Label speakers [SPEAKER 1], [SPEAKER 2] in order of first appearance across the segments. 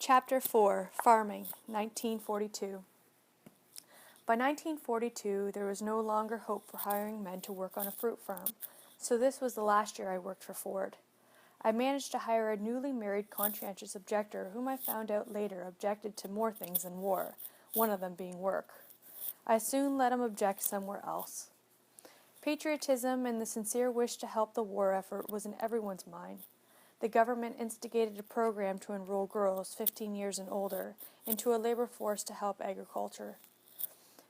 [SPEAKER 1] Chapter 4, Farming, 1942. By 1942, there was no longer hope for hiring men to work on a fruit farm, so this was the last year I worked for Ford. I managed to hire a newly married conscientious objector whom I found out later objected to more things than war, one of them being work. I soon let him object somewhere else. Patriotism and the sincere wish to help the war effort was in everyone's mind. The government instigated a program to enroll girls 15 years and older into a labor force to help agriculture.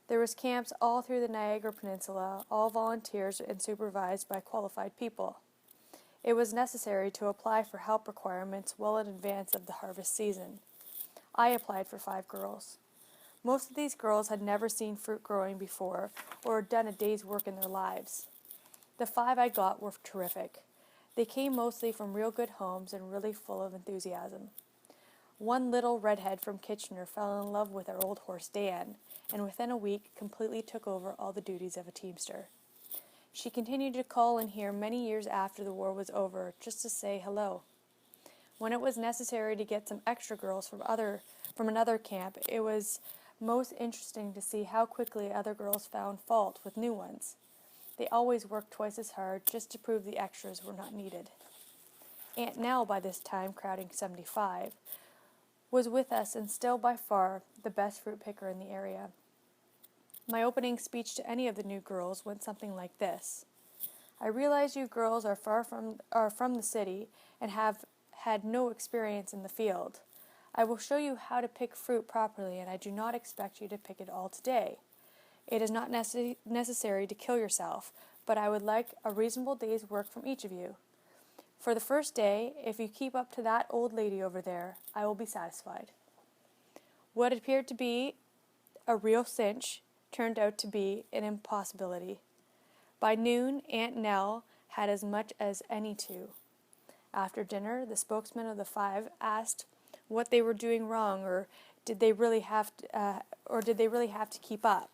[SPEAKER 1] There was camps all through the Niagara Peninsula, all volunteers and supervised by qualified people. It was necessary to apply for help requirements well in advance of the harvest season. I applied for 5 girls. Most of these girls had never seen fruit growing before or done a day's work in their lives. The 5 I got were terrific. They came mostly from real good homes and really full of enthusiasm. One little redhead from Kitchener fell in love with our old horse Dan, and within a week completely took over all the duties of a teamster. She continued to call in here many years after the war was over, just to say hello. When it was necessary to get some extra girls from another camp, it was most interesting to see how quickly other girls found fault with new ones. They always worked twice as hard just to prove the extras were not needed. Aunt Nell, by this time crowding 75, was with us and still by far the best fruit picker in the area. My opening speech to any of the new girls went something like this. I realize you girls are from the city and have had no experience in the field. I will show you how to pick fruit properly, and I do not expect you to pick it all today. It is not necessary to kill yourself, but I would like a reasonable day's work from each of you. For the first day, if you keep up to that old lady over there, I will be satisfied. What appeared to be a real cinch turned out to be an impossibility. By noon, Aunt Nell had as much as any 2. After dinner, the spokesman of the 5 asked what they were doing wrong, or did they really have to keep up.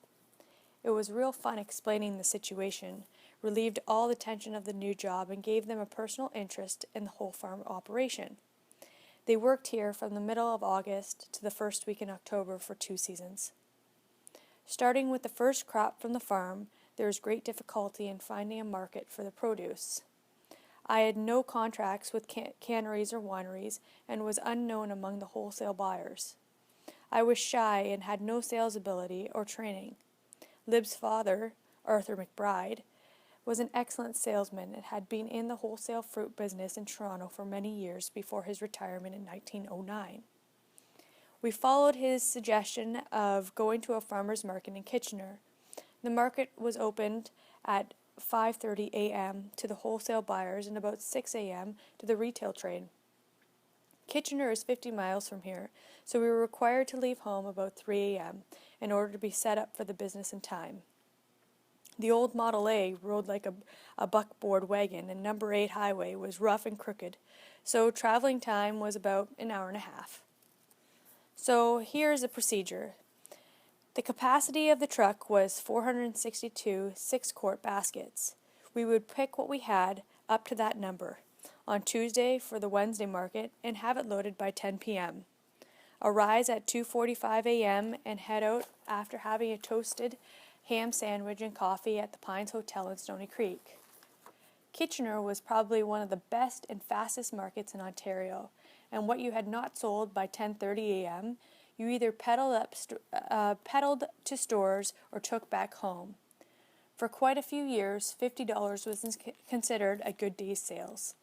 [SPEAKER 1] It was real fun explaining the situation, relieved all the tension of the new job, and gave them a personal interest in the whole farm operation. They worked here from the middle of August to the first week in October for 2 seasons. Starting with the first crop from the farm, there was great difficulty in finding a market for the produce. I had no contracts with canneries or wineries and was unknown among the wholesale buyers. I was shy and had no sales ability or training. Lib's father, Arthur McBride, was an excellent salesman and had been in the wholesale fruit business in Toronto for many years before his retirement in 1909. We followed his suggestion of going to a farmer's market in Kitchener. The market was opened at 5:30 a.m. to the wholesale buyers and about 6 a.m. to the retail trade. Kitchener is 50 miles from here, so we were required to leave home about 3 a.m. in order to be set up for the business in time. The old Model A rode like a buckboard wagon, and number 8 highway was rough and crooked, so traveling time was about an hour and a half. So here's the procedure. The capacity of the truck was 462 6-quart baskets. We would pick what we had up to that number on Tuesday for the Wednesday market and have it loaded by 10 p.m. Arise at 2:45 a.m. and head out after having a toasted ham sandwich and coffee at the Pines Hotel in Stoney Creek. Kitchener was probably one of the best and fastest markets in Ontario, and what you had not sold by 10:30 a.m., you either pedaled to stores or took back home. For quite a few years, $50 was considered a good day's sales.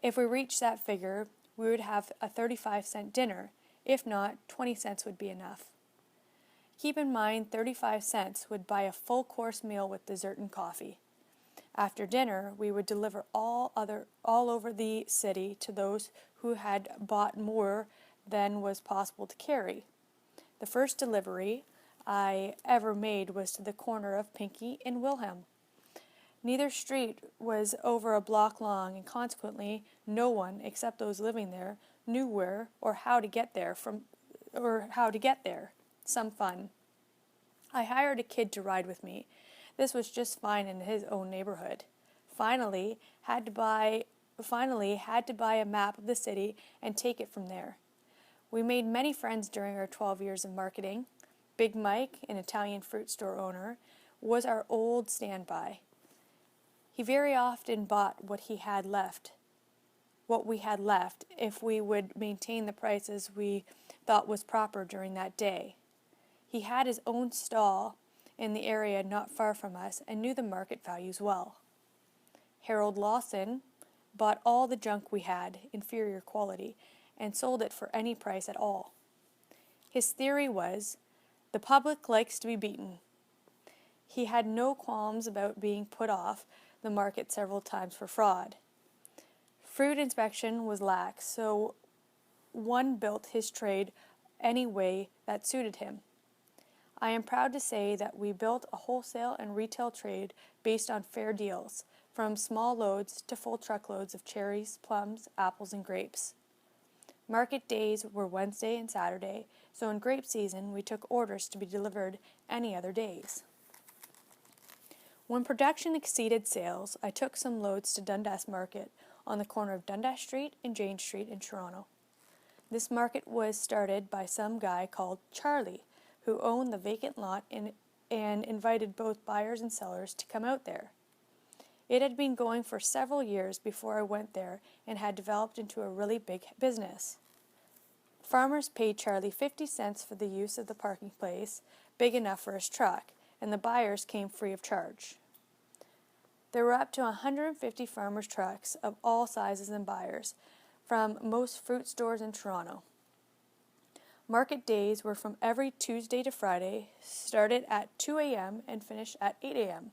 [SPEAKER 1] If we reached that figure, we would have a 35-cent dinner. If not, 20 cents would be enough. Keep in mind 35 cents would buy a full-course meal with dessert and coffee. After dinner, we would deliver all over the city to those who had bought more than was possible to carry. The first delivery I ever made was to the corner of Pinkie and Wilhelm. Neither street was over a block long, and consequently no one, except those living there, knew where or how to get there. Some fun. I hired a kid to ride with me. This was just fine in his own neighborhood. Finally, had to buy a map of the city and take it from there. We made many friends during our 12 years of marketing. Big Mike, an Italian fruit store owner, was our old standby. He very often bought what we had left if we would maintain the prices we thought was proper during that day. He had his own stall in the area not far from us and knew the market values well. Harold Lawson bought all the junk we had, inferior quality, and sold it for any price at all. His theory was, the public likes to be beaten. He had no qualms about being put off the market several times for fraud. Fruit inspection was lax, so one built his trade any way that suited him. I am proud to say that we built a wholesale and retail trade based on fair deals, from small loads to full truckloads of cherries, plums, apples, and grapes. Market days were Wednesday and Saturday, so in grape season we took orders to be delivered any other days. When production exceeded sales, I took some loads to Dundas Market on the corner of Dundas Street and Jane Street in Toronto. This market was started by some guy called Charlie, who owned the vacant lot and invited both buyers and sellers to come out there. It had been going for several years before I went there and had developed into a really big business. Farmers paid Charlie 50 cents for the use of the parking place, big enough for his truck, and the buyers came free of charge. There were up to 150 farmers' trucks of all sizes and buyers from most fruit stores in Toronto. Market days were from every Tuesday to Friday, started at 2 a.m. and finished at 8 a.m.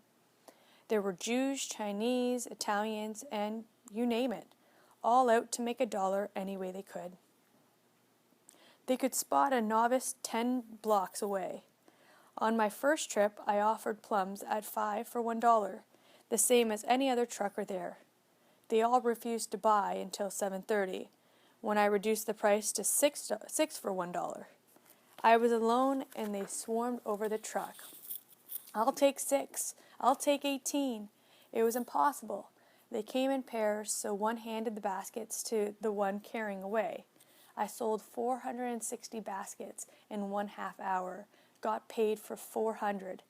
[SPEAKER 1] There were Jews, Chinese, Italians, and you name it, all out to make $1 any way they could. They could spot a novice 10 blocks away. On my first trip, I offered plums at 5 for $1, the same as any other trucker there. They all refused to buy until 7:30, when I reduced the price to 6 for $1. I was alone and they swarmed over the truck. I'll take 6. I'll take 18. It was impossible. They came in pairs, so one handed the baskets to the one carrying away. I sold 460 baskets in 1/2 hour, got paid for 400.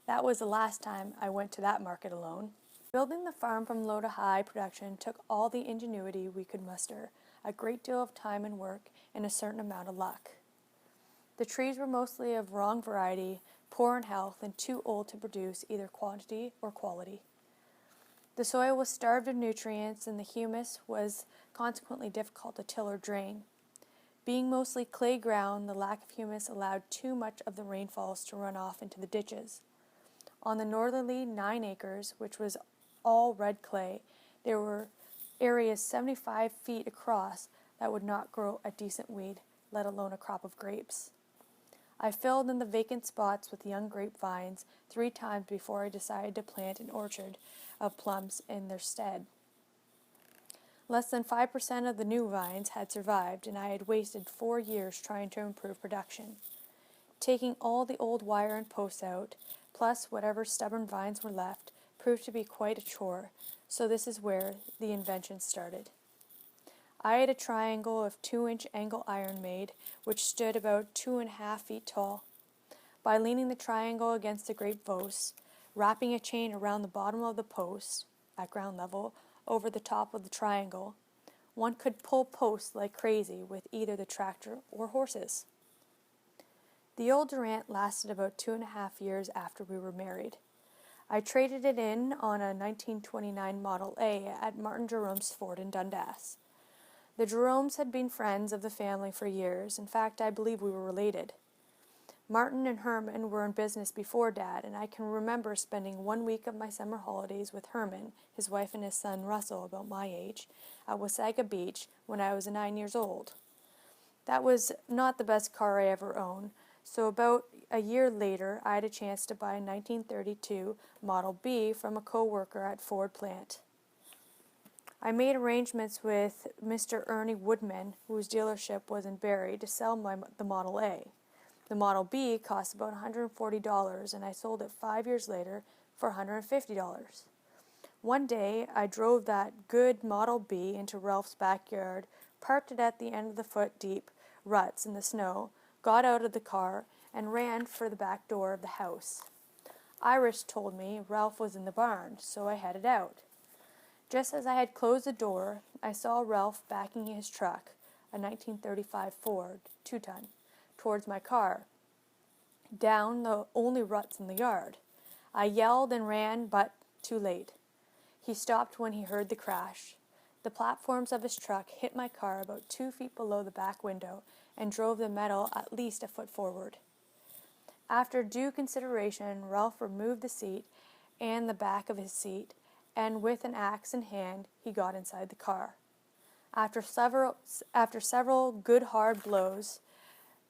[SPEAKER 1] That was the last time I went to that market alone. Building the farm from low to high production took all the ingenuity we could muster, a great deal of time and work, and a certain amount of luck. The trees were mostly of wrong variety, poor in health, and too old to produce either quantity or quality. The soil was starved of nutrients, and the humus was consequently difficult to till or drain. Being mostly clay ground, the lack of humus allowed too much of the rainfalls to run off into the ditches. On the northerly 9 acres, which was all red clay, there were areas 75 feet across that would not grow a decent weed, let alone a crop of grapes. I filled in the vacant spots with young grapevines 3 times before I decided to plant an orchard of plums in their stead. Less than 5% of the new vines had survived, and I had wasted 4 years trying to improve production. Taking all the old wire and posts out, plus whatever stubborn vines were left, proved to be quite a chore, so this is where the invention started. I had a triangle of 2-inch angle iron made, which stood about 2.5 feet tall. By leaning the triangle against the grape vose, wrapping a chain around the bottom of the post, at ground level, over the top of the triangle, one could pull posts like crazy with either the tractor or horses. The old Durant lasted about 2.5 years after we were married. I traded it in on a 1929 Model A at Martin Jerome's Ford in Dundas. The Jeromes had been friends of the family for years. In fact, I believe we were related. Martin and Herman were in business before Dad, and I can remember spending 1 week of my summer holidays with Herman, his wife and his son Russell, about my age, at Wasaga Beach when I was 9 years old. That was not the best car I ever owned, so about a year later I had a chance to buy a 1932 Model B from a co-worker at Ford plant. I made arrangements with Mr. Ernie Woodman, whose dealership was in Barrie, to sell the Model A. The Model B cost about $140, and I sold it 5 years later for $150. One day, I drove that good Model B into Ralph's backyard, parked it at the end of the foot deep ruts in the snow, got out of the car, and ran for the back door of the house. Iris told me Ralph was in the barn, so I headed out. Just as I had closed the door, I saw Ralph backing his truck, a 1935 Ford 2-ton, towards my car, down the only ruts in the yard. I yelled and ran, but too late. He stopped when he heard the crash. The platforms of his truck hit my car about 2 feet below the back window and drove the metal at least a foot forward. After due consideration, Ralph removed the seat and the back of his seat, and with an axe in hand, he got inside the car. After several good hard blows,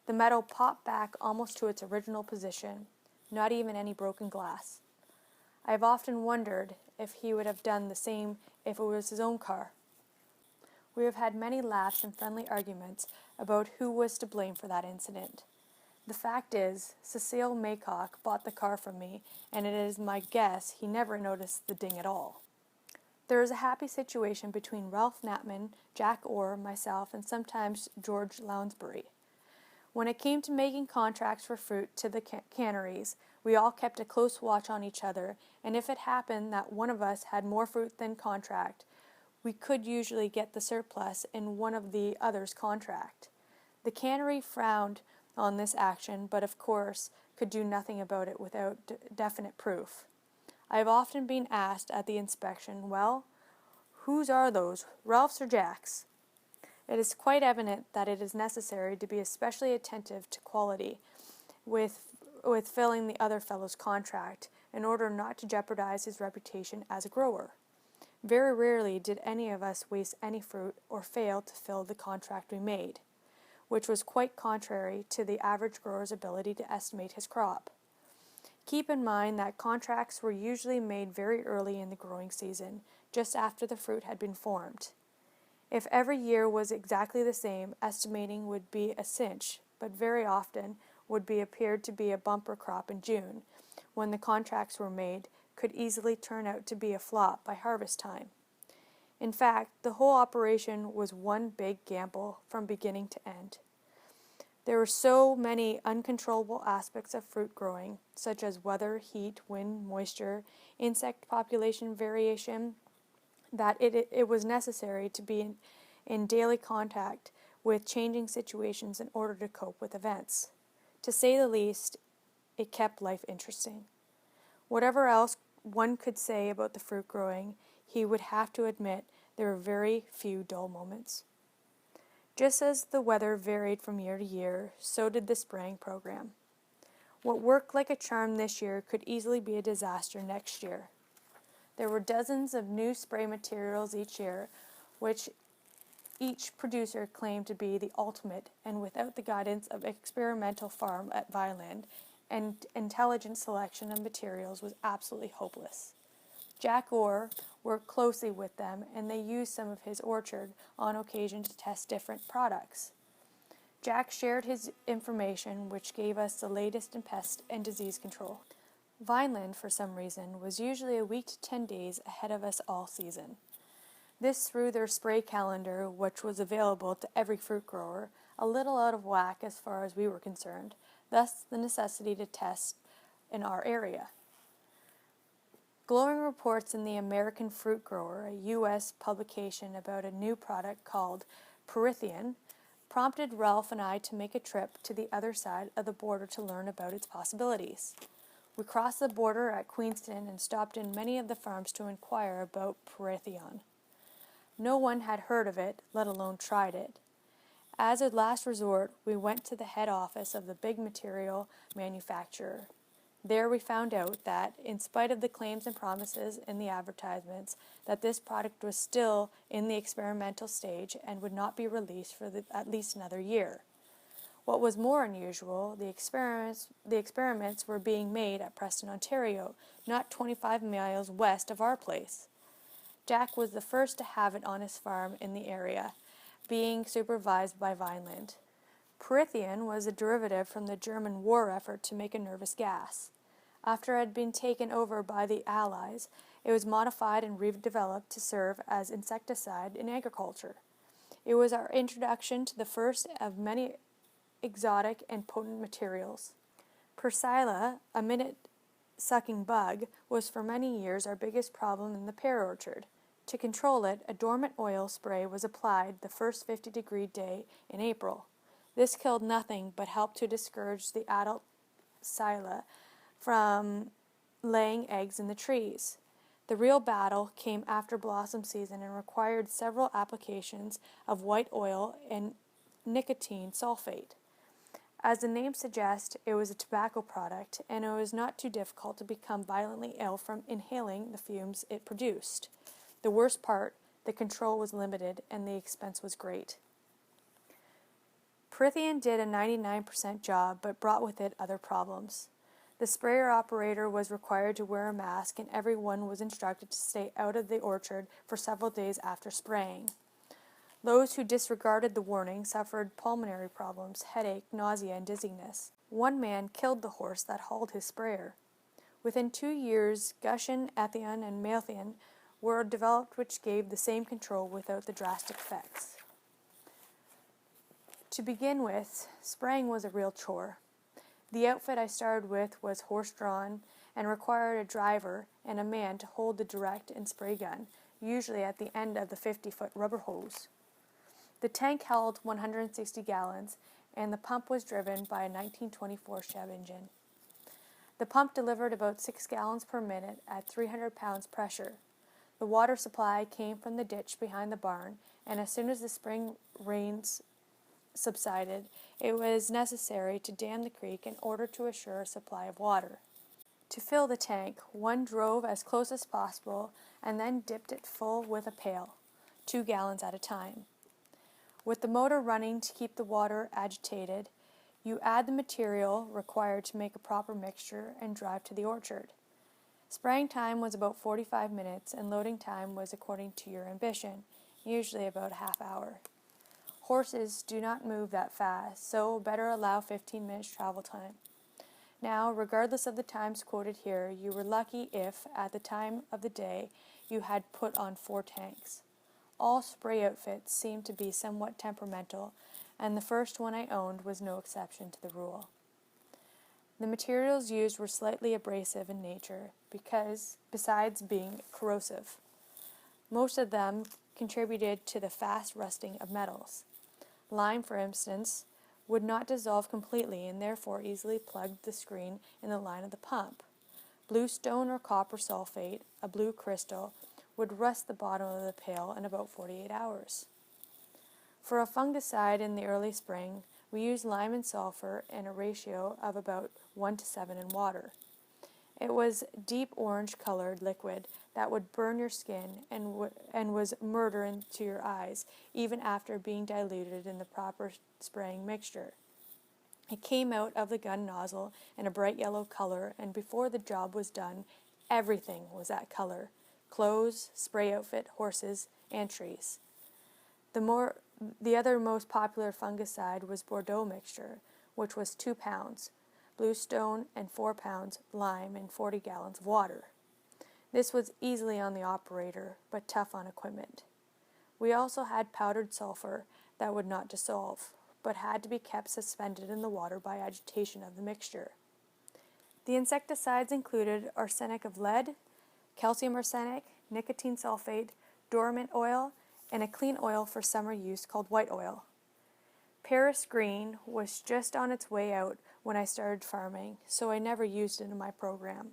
[SPEAKER 1] the metal popped back almost to its original position, not even any broken glass. I have often wondered if he would have done the same if it was his own car. We have had many laughs and friendly arguments about who was to blame for that incident. The fact is, Cecile Maycock bought the car from me, and it is my guess he never noticed the ding at all. There is a happy situation between Ralph Knapman, Jack Orr, myself, and sometimes George Lounsbury. When it came to making contracts for fruit to the canneries, we all kept a close watch on each other, and if it happened that one of us had more fruit than contract, we could usually get the surplus in one of the other's contract. The cannery frowned on this action, but of course could do nothing about it without definite proof. I have often been asked at the inspection, well, whose are those, Ralph's or Jack's? It is quite evident that it is necessary to be especially attentive to quality with filling the other fellow's contract in order not to jeopardize his reputation as a grower. Very rarely did any of us waste any fruit or fail to fill the contract we made, which was quite contrary to the average grower's ability to estimate his crop. Keep in mind that contracts were usually made very early in the growing season, just after the fruit had been formed. If every year was exactly the same, estimating would be a cinch, but very often would be appeared to be a bumper crop in June, when the contracts were made, could easily turn out to be a flop by harvest time. In fact, the whole operation was one big gamble from beginning to end. There were so many uncontrollable aspects of fruit growing, such as weather, heat, wind, moisture, insect population variation, that it was necessary to be in daily contact with changing situations in order to cope with events. To say the least, it kept life interesting. Whatever else one could say about the fruit growing, he would have to admit there were very few dull moments. Just as the weather varied from year to year, so did the spraying program. What worked like a charm this year could easily be a disaster next year. There were dozens of new spray materials each year, which each producer claimed to be the ultimate, and without the guidance of experimental farm at Vineland, and intelligent selection of materials was absolutely hopeless. Jack Orr worked closely with them, and they used some of his orchard on occasion to test different products. Jack shared his information, which gave us the latest in pest and disease control. Vineland, for some reason, was usually a week to 10 days ahead of us all season. This threw their spray calendar, which was available to every fruit grower, a little out of whack as far as we were concerned, thus the necessity to test in our area. Glowing reports in the American Fruit Grower, a U.S. publication about a new product called Pyrethrin, prompted Ralph and I to make a trip to the other side of the border to learn about its possibilities. We crossed the border at Queenston and stopped in many of the farms to inquire about Pyrethrin. No one had heard of it, let alone tried it. As a last resort, we went to the head office of the big material manufacturer. There we found out that, in spite of the claims and promises in the advertisements, that this product was still in the experimental stage and would not be released for at least another year. What was more unusual, the experiments were being made at Preston, Ontario, not 25 miles west of our place. Jack was the first to have it on his farm in the area, being supervised by Vineland. Pyrethrin was a derivative from the German war effort to make a nervous gas. After it had been taken over by the Allies, it was modified and redeveloped to serve as insecticide in agriculture. It was our introduction to the first of many exotic and potent materials. Persilla, a minute-sucking bug, was for many years our biggest problem in the pear orchard. To control it, a dormant oil spray was applied the first 50-degree day in April. This killed nothing but helped to discourage the adult psylla from laying eggs in the trees. The real battle came after blossom season and required several applications of white oil and nicotine sulfate. As the name suggests, it was a tobacco product, and it was not too difficult to become violently ill from inhaling the fumes it produced. The worst part, the control was limited and the expense was great. Prythian did a 99% job, but brought with it other problems. The sprayer operator was required to wear a mask, and everyone was instructed to stay out of the orchard for several days after spraying. Those who disregarded the warning suffered pulmonary problems, headache, nausea, and dizziness. One man killed the horse that hauled his sprayer. Within 2 years, Gushan, Ethion, and Malthion were developed, which gave the same control without the drastic effects. To begin with, spraying was a real chore. The outfit I started with was horse-drawn and required a driver and a man to hold the direct and spray gun, usually at the end of the 50-foot rubber hose. The tank held 160 gallons, and the pump was driven by a 1924 Chev engine. The pump delivered about 6 gallons per minute at 300 pounds pressure. The water supply came from the ditch behind the barn, and as soon as the spring rains subsided, it was necessary to dam the creek in order to assure a supply of water. To fill the tank, one drove as close as possible and then dipped it full with a pail, 2 gallons at a time. With the motor running to keep the water agitated, you add the material required to make a proper mixture and drive to the orchard. Spraying time was about 45 minutes, and loading time was according to your ambition, usually about a half hour. Horses do not move that fast, so better allow 15 minutes travel time. Now, regardless of the times quoted here, you were lucky if, at the time of the day, you had put on 4 tanks. All spray outfits seemed to be somewhat temperamental, and the first one I owned was no exception to the rule. The materials used were slightly abrasive in nature, besides being corrosive. Most of them contributed to the fast rusting of metals. Lime, for instance, would not dissolve completely and therefore easily plugged the screen in the line of the pump. Bluestone or copper sulfate, a blue crystal, would rust the bottom of the pail in about 48 hours. For a fungicide in the early spring, we used lime and sulfur in a ratio of about 1 to 7 in water. It was deep orange-colored liquid that would burn your skin and was murder to your eyes, even after being diluted in the proper spraying mixture. It came out of the gun nozzle in a bright yellow color, and before the job was done, everything was that color: clothes, spray outfit, horses, and trees. The other most popular fungicide was Bordeaux mixture, which was 2 pounds, bluestone, and 4 pounds lime in 40 gallons of water. This was easily on the operator, but tough on equipment. We also had powdered sulfur that would not dissolve, but had to be kept suspended in the water by agitation of the mixture. The insecticides included arsenic of lead, calcium arsenic, nicotine sulfate, dormant oil, and a clean oil for summer use called white oil. Paris green was just on its way out when I started farming, so I never used it in my program.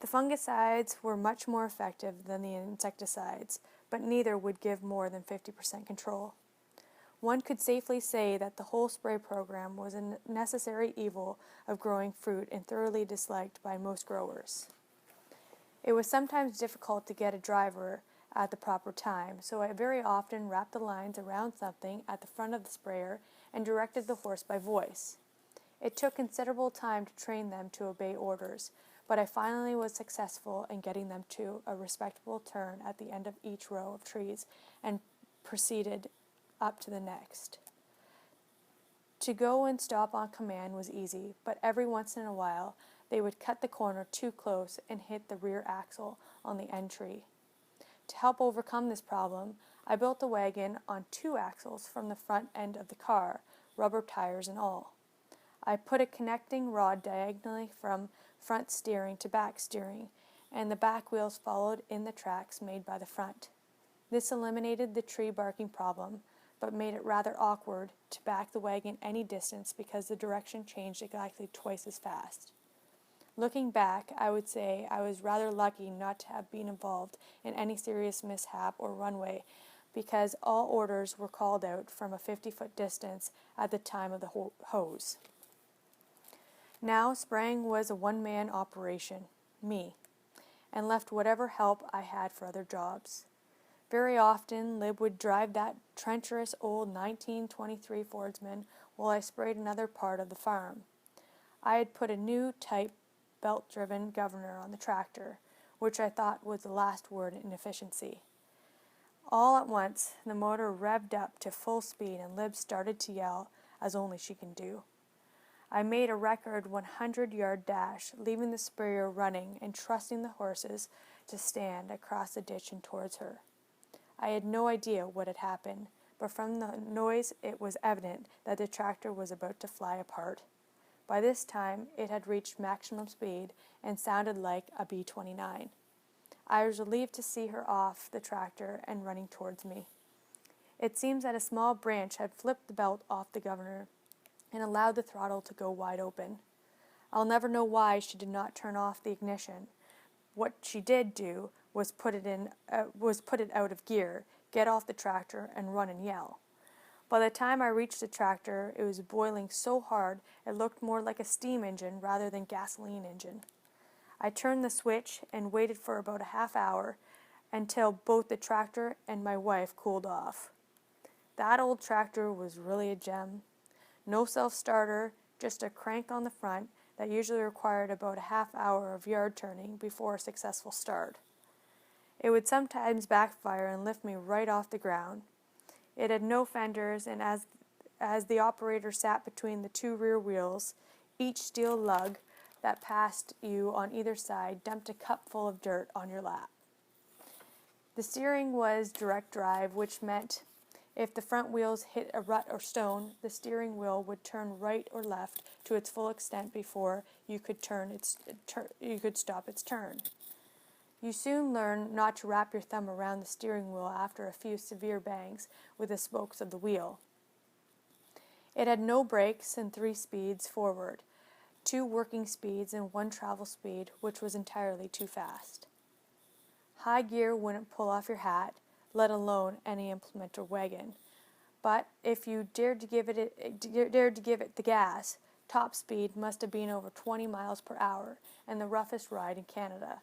[SPEAKER 1] The fungicides were much more effective than the insecticides, but neither would give more than 50% control. One could safely say that the whole spray program was a necessary evil of growing fruit and thoroughly disliked by most growers. It was sometimes difficult to get a driver at the proper time, so I very often wrapped the lines around something at the front of the sprayer and directed the horse by voice. It took considerable time to train them to obey orders, but I finally was successful in getting them to a respectable turn at the end of each row of trees and proceeded up to the next. To go and stop on command was easy, but every once in a while they would cut the corner too close and hit the rear axle on the end tree. To help overcome this problem, I built the wagon on 2 axles from the front end of the car, rubber tires and all. I put a connecting rod diagonally from front steering to back steering, and the back wheels followed in the tracks made by the front. This eliminated the tree barking problem, but made it rather awkward to back the wagon any distance because the direction changed exactly twice as fast. Looking back, I would say I was rather lucky not to have been involved in any serious mishap or runway, because all orders were called out from a 50-foot distance at the time of the hose. Now spraying was a one-man operation, me, and left whatever help I had for other jobs. Very often, Lib would drive that treacherous old 1923 Fordsman while I sprayed another part of the farm. I had put a new type belt-driven governor on the tractor, which I thought was the last word in efficiency. All at once, the motor revved up to full speed and Lib started to yell, as only she can do. I made a record 100-yard dash, leaving the sprayer running and trusting the horses to stand across the ditch and towards her. I had no idea what had happened, but from the noise it was evident that the tractor was about to fly apart. By this time it had reached maximum speed and sounded like a B-29. I was relieved to see her off the tractor and running towards me. It seems that a small branch had flipped the belt off the governor and allowed the throttle to go wide open. I'll never know why she did not turn off the ignition. What she did do was put it out of gear, get off the tractor, and run and yell. By the time I reached the tractor, it was boiling so hard it looked more like a steam engine rather than gasoline engine. I turned the switch and waited for about a half hour until both the tractor and my wife cooled off. That old tractor was really a gem. No self-starter, just a crank on the front that usually required about a half hour of yard turning before a successful start. It would sometimes backfire and lift me right off the ground. It had no fenders, and as the operator sat between the two rear wheels, each steel lug that passed you on either side dumped a cup full of dirt on your lap. The steering was direct drive, which meant if the front wheels hit a rut or stone, the steering wheel would turn right or left to its full extent before you could stop its turn. You soon learn not to wrap your thumb around the steering wheel after a few severe bangs with the spokes of the wheel. It had no brakes and 3 speeds forward, 2 working speeds and 1 travel speed, which was entirely too fast. High gear wouldn't pull off your hat, let alone any implement or wagon. But if you dared to give it the gas, top speed must have been over 20 miles per hour and the roughest ride in Canada.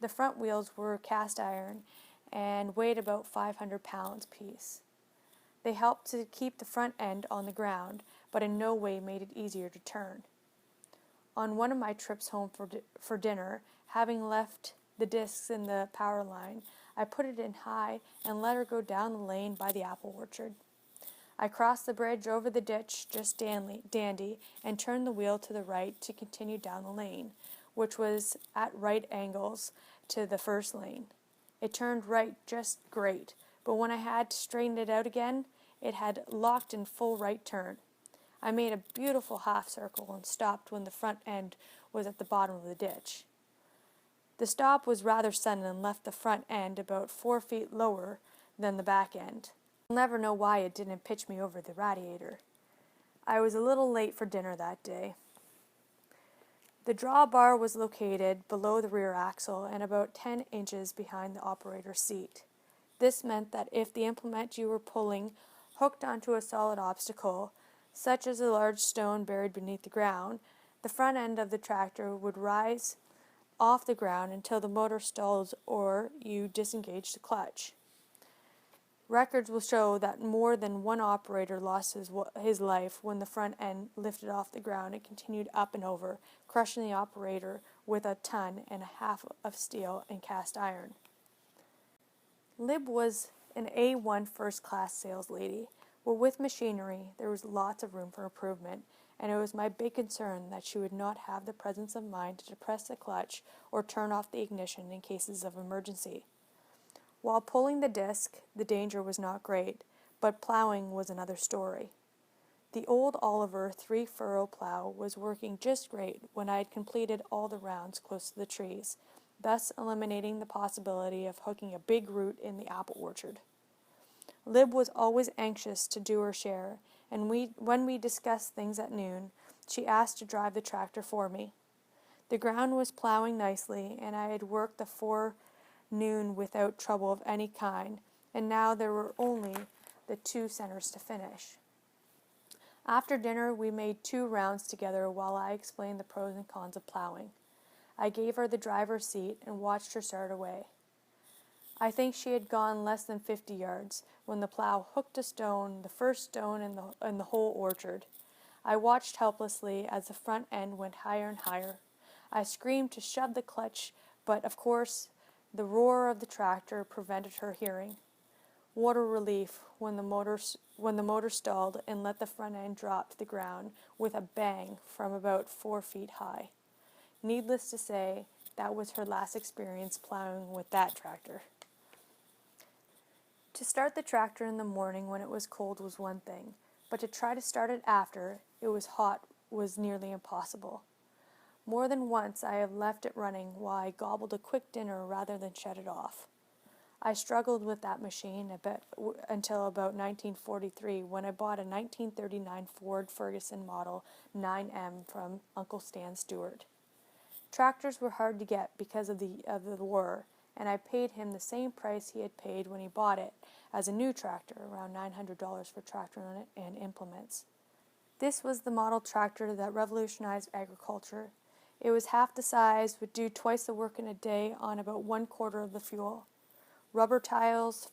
[SPEAKER 1] The front wheels were cast iron and weighed about 500 pounds apiece. They helped to keep the front end on the ground, but in no way made it easier to turn. On one of my trips home for dinner, having left the discs in the power line, I put it in high and let her go down the lane by the apple orchard. I crossed the bridge over the ditch just dandy and turned the wheel to the right to continue down the lane, which was at right angles to the first lane. It turned right just great, but when I had to straighten it out again, it had locked in full right turn. I made a beautiful half circle and stopped when the front end was at the bottom of the ditch. The stop was rather sudden and left the front end about 4 feet lower than the back end. I'll never know why it didn't pitch me over the radiator. I was a little late for dinner that day. The drawbar was located below the rear axle and about 10 inches behind the operator's seat. This meant that if the implement you were pulling hooked onto a solid obstacle, such as a large stone buried beneath the ground, the front end of the tractor would rise off the ground until the motor stalled or you disengaged the clutch. Records will show that more than one operator lost his life when the front end lifted off the ground and continued up and over, crushing the operator with a ton and a half of steel and cast iron. Lib was an A1 first-class sales lady, but with machinery there was lots of room for improvement, and it was my big concern that she would not have the presence of mind to depress the clutch or turn off the ignition in cases of emergency. While pulling the disc, the danger was not great, but plowing was another story. The old Oliver 3-furrow plow was working just great when I had completed all the rounds close to the trees, thus eliminating the possibility of hooking a big root in the apple orchard. Lib was always anxious to do her share, and when we discussed things at noon, she asked to drive the tractor for me. The ground was plowing nicely, and I had worked the forenoon without trouble of any kind, and now there were only the 2 centers to finish. After dinner, we made 2 rounds together while I explained the pros and cons of plowing. I gave her the driver's seat and watched her start away. I think she had gone less than 50 yards when the plow hooked a stone, the first stone in the whole orchard. I watched helplessly as the front end went higher and higher. I screamed to shove the clutch, but of course the roar of the tractor prevented her hearing. What a relief when the motor stalled and let the front end drop to the ground with a bang from about 4 feet high. Needless to say, that was her last experience plowing with that tractor. To start the tractor in the morning when it was cold was one thing, but to try to start it after it was hot was nearly impossible. More than once I have left it running while I gobbled a quick dinner rather than shut it off. I struggled with that machine until about 1943 when I bought a 1939 Ford Ferguson Model 9M from Uncle Stan Stewart. Tractors were hard to get because of the war, and I paid him the same price he had paid when he bought it as a new tractor, around $900 for tractor and implements. This was the model tractor that revolutionized agriculture. It was half the size, would do twice the work in a day on about 1/4 of the fuel. Rubber tires,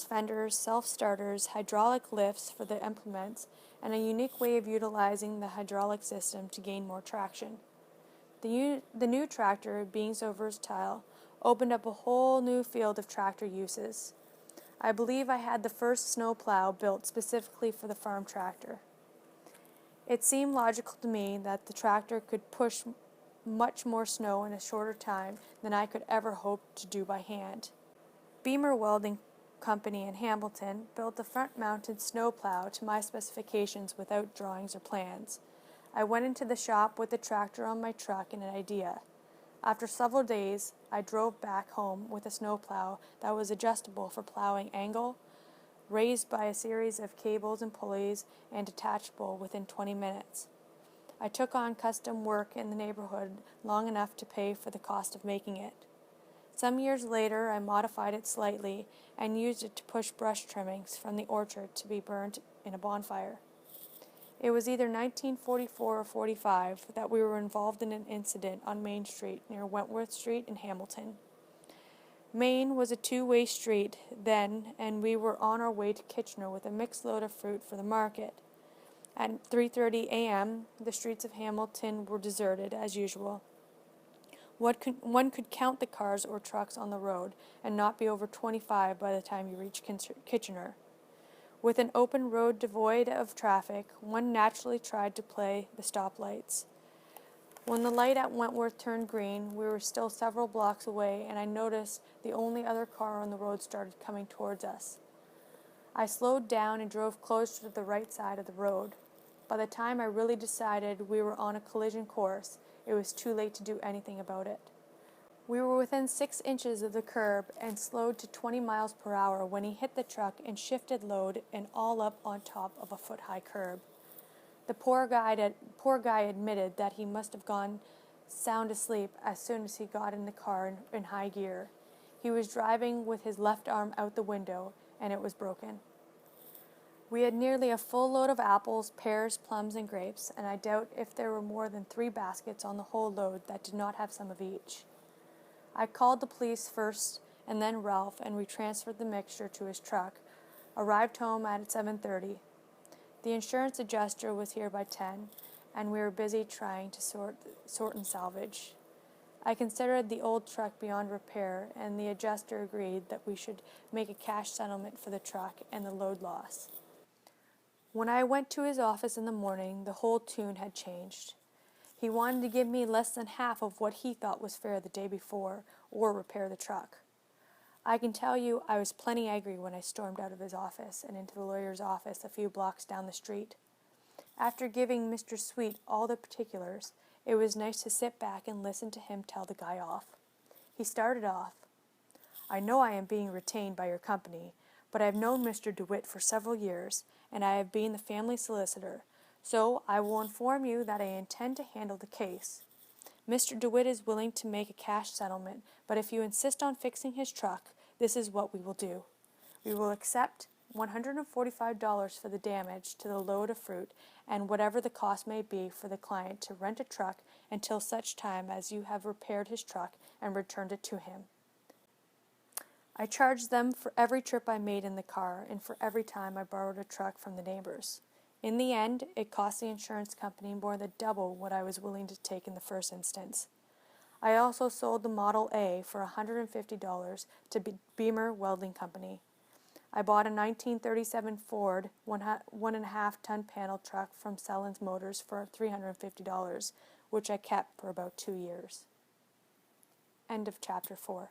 [SPEAKER 1] fenders, self-starters, hydraulic lifts for the implements, and a unique way of utilizing the hydraulic system to gain more traction. The new tractor, being so versatile, opened up a whole new field of tractor uses. I believe I had the first snow plow built specifically for the farm tractor. It seemed logical to me that the tractor could push much more snow in a shorter time than I could ever hope to do by hand. Beamer Welding Company in Hamilton built a front-mounted snow plow to my specifications without drawings or plans. I went into the shop with the tractor on my truck and an idea. After several days, I drove back home with a snow plow that was adjustable for plowing angle, raised by a series of cables and pulleys, and detachable within 20 minutes. I took on custom work in the neighborhood long enough to pay for the cost of making it. Some years later, I modified it slightly and used it to push brush trimmings from the orchard to be burned in a bonfire. It was either 1944 or 45 that we were involved in an incident on Main Street near Wentworth Street in Hamilton. Main was a 2-way street then, and we were on our way to Kitchener with a mixed load of fruit for the market. At 3:30 a.m., the streets of Hamilton were deserted, as usual. One could count the cars or trucks on the road and not be over 25 by the time you reached Kitchener. With an open road devoid of traffic, one naturally tried to play the stoplights. When the light at Wentworth turned green, we were still several blocks away, and I noticed the only other car on the road started coming towards us. I slowed down and drove closer to the right side of the road. By the time I really decided we were on a collision course, it was too late to do anything about it. We were within 6 inches of the curb and slowed to 20 miles per hour when he hit the truck and shifted load and all up on top of a foot-high curb. The poor guy admitted that he must have gone sound asleep as soon as he got in the car in high gear. He was driving with his left arm out the window, and it was broken. We had nearly a full load of apples, pears, plums, and grapes, and I doubt if there were more than 3 baskets on the whole load that did not have some of each. I called the police first and then Ralph, and we transferred the mixture to his truck, arrived home at 7:30. The insurance adjuster was here by 10, and we were busy trying to sort and salvage. I considered the old truck beyond repair, and the adjuster agreed that we should make a cash settlement for the truck and the load loss. When I went to his office in the morning, the whole tune had changed. He wanted to give me less than half of what he thought was fair the day before, or repair the truck. I can tell you I was plenty angry when I stormed out of his office and into the lawyer's office a few blocks down the street. After giving Mr. Sweet all the particulars, it was nice to sit back and listen to him tell the guy off. He started off, "I know I am being retained by your company, but I have known Mr. DeWitt for several years, and I have been the family solicitor, so I will inform you that I intend to handle the case. Mr. DeWitt is willing to make a cash settlement, but if you insist on fixing his truck, this is what we will do. We will accept $145 for the damage to the load of fruit and whatever the cost may be for the client to rent a truck until such time as you have repaired his truck and returned it to him. I charged them for every trip I made in the car and for every time I borrowed a truck from the neighbors. In the end, it cost the insurance company more than double what I was willing to take in the first instance. I also sold the Model A for $150 to Beamer Welding Company. I bought a 1937 Ford 1.5-ton panel truck from Sellens Motors for $350, which I kept for about 2 years. End of chapter 4.